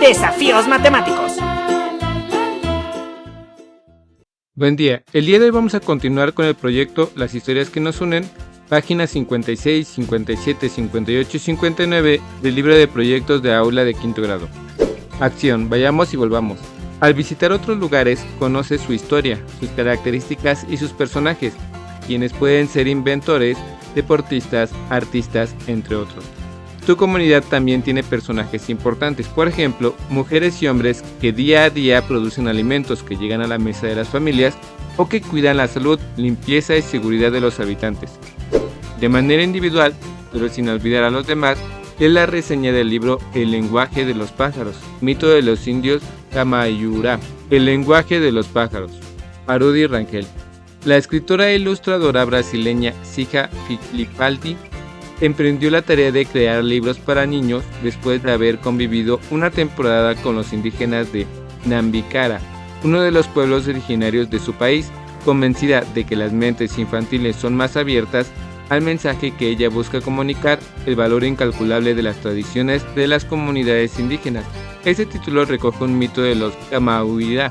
Desafíos matemáticos. Buen día, el día de hoy vamos a continuar con el proyecto Las historias que nos unen, páginas 56, 57, 58 y 59 del libro de proyectos de aula de quinto grado. Acción, vayamos y volvamos. Al visitar otros lugares, conoce su historia, sus características y sus personajes, quienes pueden ser inventores, deportistas, artistas, entre otros. Tu comunidad también tiene personajes importantes, por ejemplo, mujeres y hombres que día a día producen alimentos que llegan a la mesa de las familias o que cuidan la salud, limpieza y seguridad de los habitantes. De manera individual, pero sin olvidar a los demás, es la reseña del libro El lenguaje de los pájaros, mito de los indios Kamayurá. El lenguaje de los pájaros, Arudi Rangel. La escritora e ilustradora brasileña Sija Fittipaldi emprendió la tarea de crear libros para niños después de haber convivido una temporada con los indígenas de Nambicara, uno de los pueblos originarios de su país, convencida de que las mentes infantiles son más abiertas al mensaje que ella busca comunicar, el valor incalculable de las tradiciones de las comunidades indígenas. Este título recoge un mito de los Kamayurá,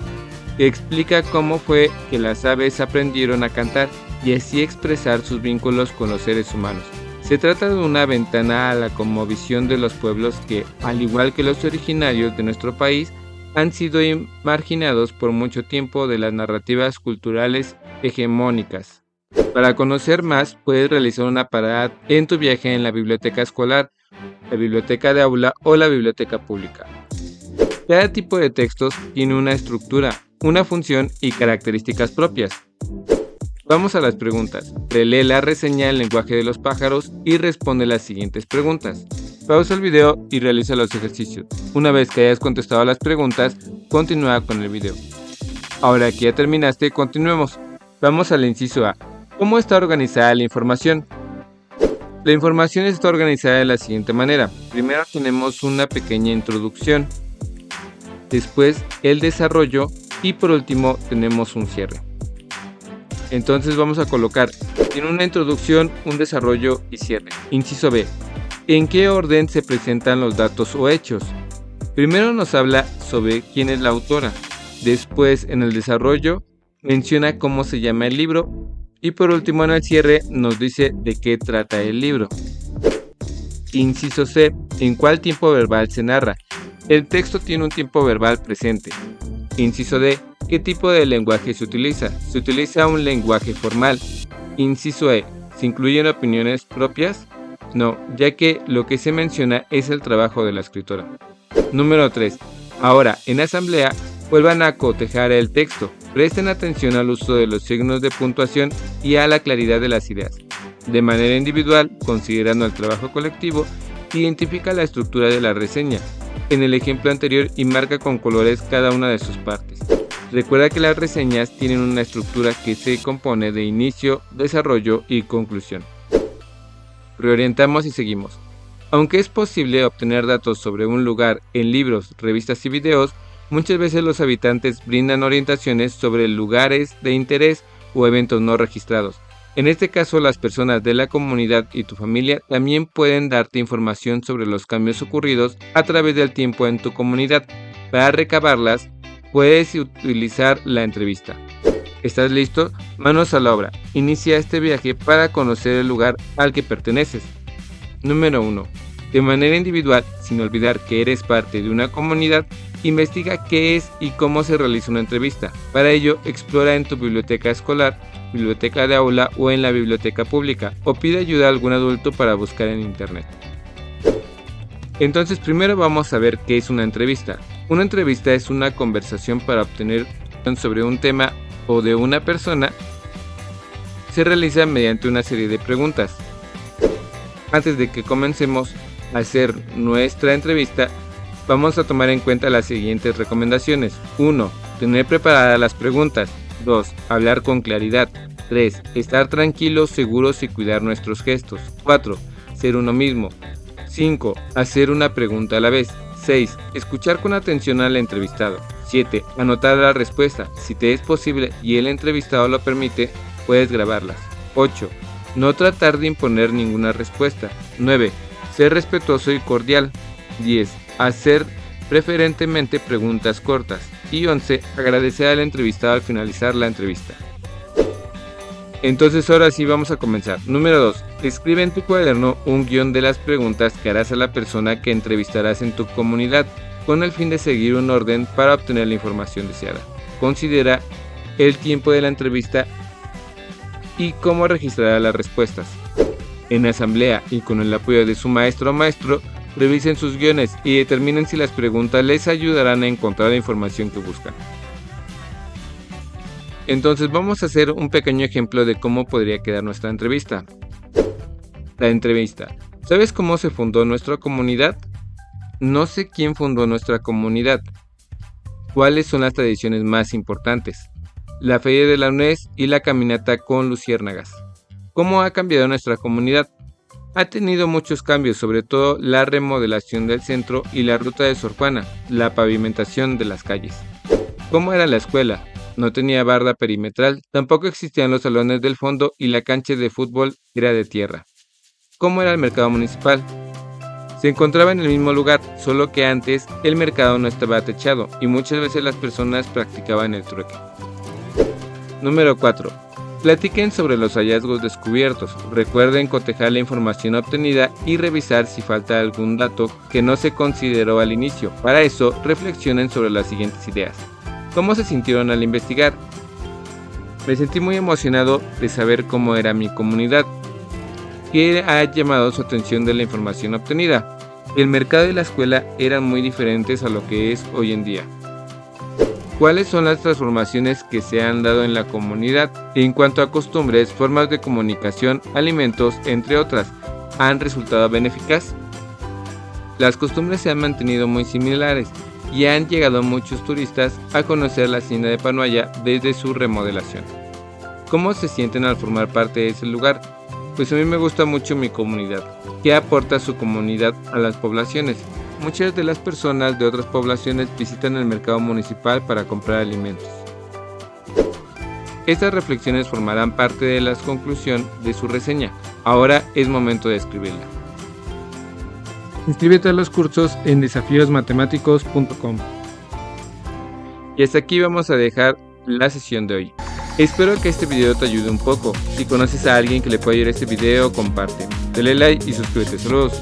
que explica cómo fue que las aves aprendieron a cantar y así expresar sus vínculos con los seres humanos. Se trata de una ventana a la cosmovisión de los pueblos que, al igual que los originarios de nuestro país, han sido marginados por mucho tiempo de las narrativas culturales hegemónicas. Para conocer más, puedes realizar una parada en tu viaje en la biblioteca escolar, la biblioteca de aula o la biblioteca pública. Cada tipo de textos tiene una estructura, una función y características propias. Vamos a las preguntas. Relee la reseña El lenguaje de los pájaros y responde las siguientes preguntas. Pausa el video y realiza los ejercicios. Una vez que hayas contestado las preguntas, continúa con el video. Ahora que ya terminaste, continuemos. Vamos al inciso A. ¿Cómo está organizada la información? La información está organizada de la siguiente manera. Primero tenemos una pequeña introducción, después el desarrollo y por último tenemos un cierre. Entonces vamos a colocar en una introducción, un desarrollo y cierre. Inciso B. ¿En qué orden se presentan los datos o hechos? Primero nos habla sobre quién es la autora. Después, en el desarrollo, menciona cómo se llama el libro. Y por último, en el cierre, nos dice de qué trata el libro. Inciso C. ¿En cuál tiempo verbal se narra? El texto tiene un tiempo verbal presente. Inciso D. ¿Qué tipo de lenguaje se utiliza? Se utiliza un lenguaje formal. Inciso E. ¿Se incluyen opiniones propias? No, ya que lo que se menciona es el trabajo de la escritora. Número 3. Ahora, en asamblea, vuelvan a cotejar el texto. Presten atención al uso de los signos de puntuación y a la claridad de las ideas. De manera individual, considerando el trabajo colectivo, identifica la estructura de la reseña en el ejemplo anterior y marca con colores cada una de sus partes. Recuerda que las reseñas tienen una estructura que se compone de inicio, desarrollo y conclusión. Reorientamos y seguimos. Aunque es posible obtener datos sobre un lugar en libros, revistas y videos, muchas veces los habitantes brindan orientaciones sobre lugares de interés o eventos no registrados. En este caso, las personas de la comunidad y tu familia también pueden darte información sobre los cambios ocurridos a través del tiempo en tu comunidad. Para recabarlas, puedes utilizar la entrevista. ¿Estás listo? Manos a la obra. Inicia este viaje para conocer el lugar al que perteneces. Número 1. De manera individual, sin olvidar que eres parte de una comunidad, investiga qué es y cómo se realiza una entrevista. Para ello, explora en tu biblioteca escolar, biblioteca de aula o en la biblioteca pública, o pide ayuda a algún adulto para buscar en internet. Entonces, primero vamos a ver qué es una entrevista. Una entrevista es una conversación para obtener sobre un tema o de una persona. Se realiza mediante una serie de preguntas. Antes de que comencemos a hacer nuestra entrevista, vamos a tomar en cuenta las siguientes recomendaciones. 1. Tener preparadas las preguntas. 2. Hablar con claridad. 3. Estar tranquilos, seguros y cuidar nuestros gestos. 4. Ser uno mismo. 5. Hacer una pregunta a la vez. 6. Escuchar con atención al entrevistado. 7. Anotar la respuesta. Si te es posible y el entrevistado lo permite, puedes grabarlas. 8. No tratar de imponer ninguna respuesta. 9. Ser respetuoso y cordial. 10. Hacer preferentemente preguntas cortas. Y 11. Agradecer al entrevistado al finalizar la entrevista. Entonces ahora sí vamos a comenzar. Número 2. Escribe en tu cuaderno un guión de las preguntas que harás a la persona que entrevistarás en tu comunidad, con el fin de seguir un orden para obtener la información deseada. Considera el tiempo de la entrevista y cómo registrará las respuestas. En asamblea y con el apoyo de su maestro o maestro, revisen sus guiones y determinen si las preguntas les ayudarán a encontrar la información que buscan. Entonces vamos a hacer un pequeño ejemplo de cómo podría quedar nuestra entrevista. La entrevista. ¿Sabes cómo se fundó nuestra comunidad? No sé quién fundó nuestra comunidad. ¿Cuáles son las tradiciones más importantes? La feria de la UNES y la caminata con luciérnagas. ¿Cómo ha cambiado nuestra comunidad? Ha tenido muchos cambios, sobre todo la remodelación del centro y la ruta de Sor Juana, la pavimentación de las calles. ¿Cómo era la escuela? No tenía barda perimetral, tampoco existían los salones del fondo y la cancha de fútbol era de tierra. ¿Cómo era el mercado municipal? Se encontraba en el mismo lugar, solo que antes el mercado no estaba techado y muchas veces las personas practicaban el trueque. Número 4. Platiquen sobre los hallazgos descubiertos. Recuerden cotejar la información obtenida y revisar si falta algún dato que no se consideró al inicio. Para eso, reflexionen sobre las siguientes ideas. ¿Cómo se sintieron al investigar? Me sentí muy emocionado de saber cómo era mi comunidad. ¿Qué ha llamado su atención de la información obtenida? El mercado y la escuela eran muy diferentes a lo que es hoy en día. ¿Cuáles son las transformaciones que se han dado en la comunidad en cuanto a costumbres, formas de comunicación, alimentos, entre otras? ¿Han resultado benéficas? Las costumbres se han mantenido muy similares y han llegado muchos turistas a conocer la hacienda de Panuaya desde su remodelación. ¿Cómo se sienten al formar parte de ese lugar? Pues a mí me gusta mucho mi comunidad. ¿Qué aporta su comunidad a las poblaciones? Muchas de las personas de otras poblaciones visitan el mercado municipal para comprar alimentos. Estas reflexiones formarán parte de la conclusión de su reseña. Ahora es momento de escribirla. Inscríbete a los cursos en desafiosmatemáticos.com. Y hasta aquí vamos a dejar la sesión de hoy. Espero que este video te ayude un poco. Si conoces a alguien que le pueda ayudar este video, comparte. Dale like y suscríbete. Saludos.